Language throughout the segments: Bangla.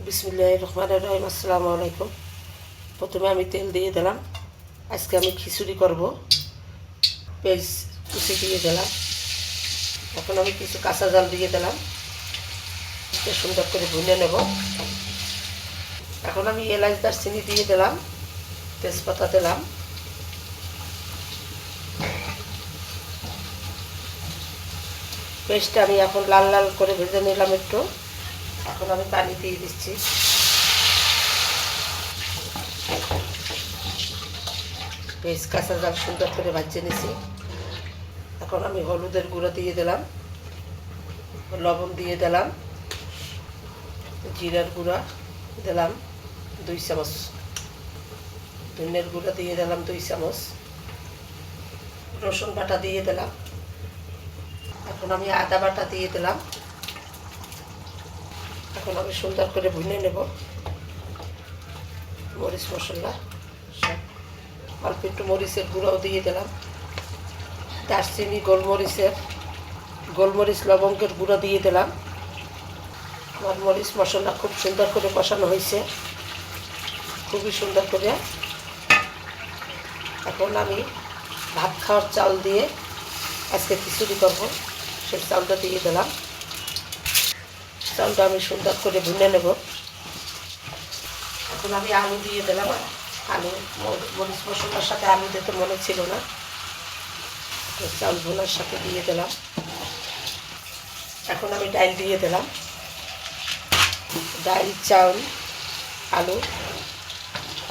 বিসমিল্লাহির রহমানির রহিম। আসসালামু আলাইকুম। প্রথমে আমি তেল দিয়ে দিলাম। আজকে আমি খিচুড়ি করব। পেঁয়াজ কুচি দিয়ে দিলাম। এখন আমি কিছু কাঁচা জাল দিয়ে দিলাম। সুন্দর করে ভুনে নেব। এখন আমি এলাচ দারচিনি দিয়ে দিলাম, তেজপাতা দিলাম। পেঁয়াজটা আমি এখন লাল লাল করে ভেজে নিলাম একটু। এখন আমি পানি দিয়ে দিচ্ছি। পেঁয়াজ কাঁচা জাল সুন্দর করে ভাজিয়ে নিছি। এখন আমি হলুদের গুঁড়ো দিয়ে দিলাম, লবণ দিয়ে দিলাম, জিরার গুঁড়া দিলাম 2 চামচ, ধনিয়ার গুঁড়া দিয়ে দিলাম 2 চামচ, রসুন বাটা দিয়ে দিলাম। এখন আমি আদা বাটা দিয়ে দিলাম। এখন আমি সুন্দর করে ভুনে নেব। মরিচ মশলা সব, অল্প একটু মরিচের গুঁড়াও দিয়ে দিলাম। দারচিনি গোলমরিচ লবঙ্গের গুঁড়ো দিয়ে দিলাম। আমার মরিচ মশলা খুব সুন্দর করে কষানো হয়েছে, খুবই সুন্দর করে। এখন আমি ভাত খাওয়ার চাল দিয়ে আজকে খিচুড়ি করব, সেই চালটা দিয়ে দিলাম। চালটা আমি সুন্দর করে ভুনে নেব। এখন আমি আলু দিয়ে দিলাম। আলু মরিচ মশলার সাথে আলু দিতে মনে ছিল না, চাল ভুনার সাথে দিয়ে দিলাম। এখন আমি ডাল দিয়ে দিলাম। ডাল, চাউল, আলু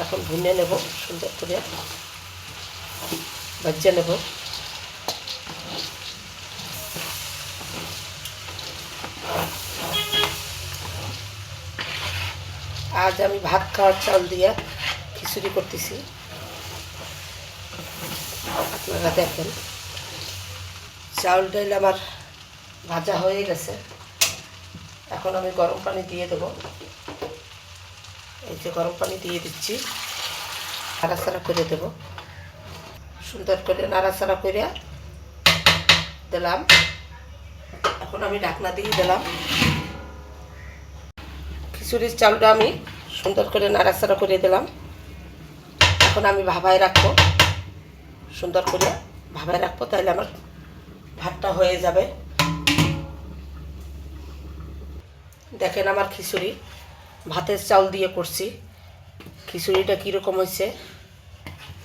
এখন ভুনে নেব, সুন্দর করে ভেজে নেব। আজ আমি ভাত খাওয়ার চাল দিয়ে খিচুড়ি করতেছি। আপনারা দেখেন, চাউল ডাল আমার ভাজা হয়ে গেছে। এখন আমি গরম পানি দিয়ে দেব। এই যে গরম পানি দিয়ে দিচ্ছি, নাড়াচাড়া করে দেব। সুন্দর করে নাড়াচাড়া করে দিলাম। এখন আমি ঢাকনা দিয়ে দিলাম। খিচুড়ির চালটা আমি সুন্দর করে নাড়াচাড়া করে দিলাম। এখন আমি ভাপায় রাখবো, সুন্দর করে ভাপায় রাখবো, তাহলে আমার ভাতটা হয়ে যাবে। দেখেন আমার খিচুড়ি ভাতের চাল দিয়ে করছি। খিচুড়িটা কীরকম হয়েছে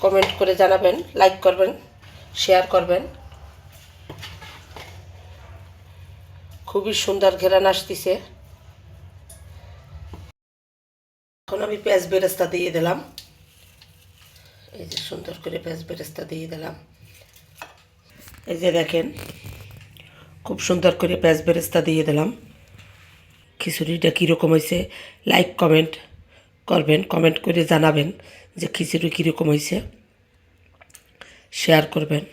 কমেন্ট করে জানাবেন, লাইক করবেন, শেয়ার করবেন। খুবই সুন্দর ঘেরান আসতেছে। এখন আমি পেঁয়াজ বেরেস্তা দিয়ে দিলাম। এই যে সুন্দর করে পেঁয়াজ বেরেস্তা দিয়ে দিলাম। এই যে দেখেন, খুব সুন্দর করে পেঁয়াজ বেরেস্তা দিয়ে দিলাম। খিচুড়িটা কীরকম হয়েছে লাইক কমেন্ট করবেন, কমেন্ট করে জানাবেন যে খিচুড়ি কীরকম হয়েছে, শেয়ার করবেন।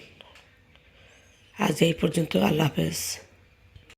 আজ এই পর্যন্ত। আল্লাহ হাফেজ।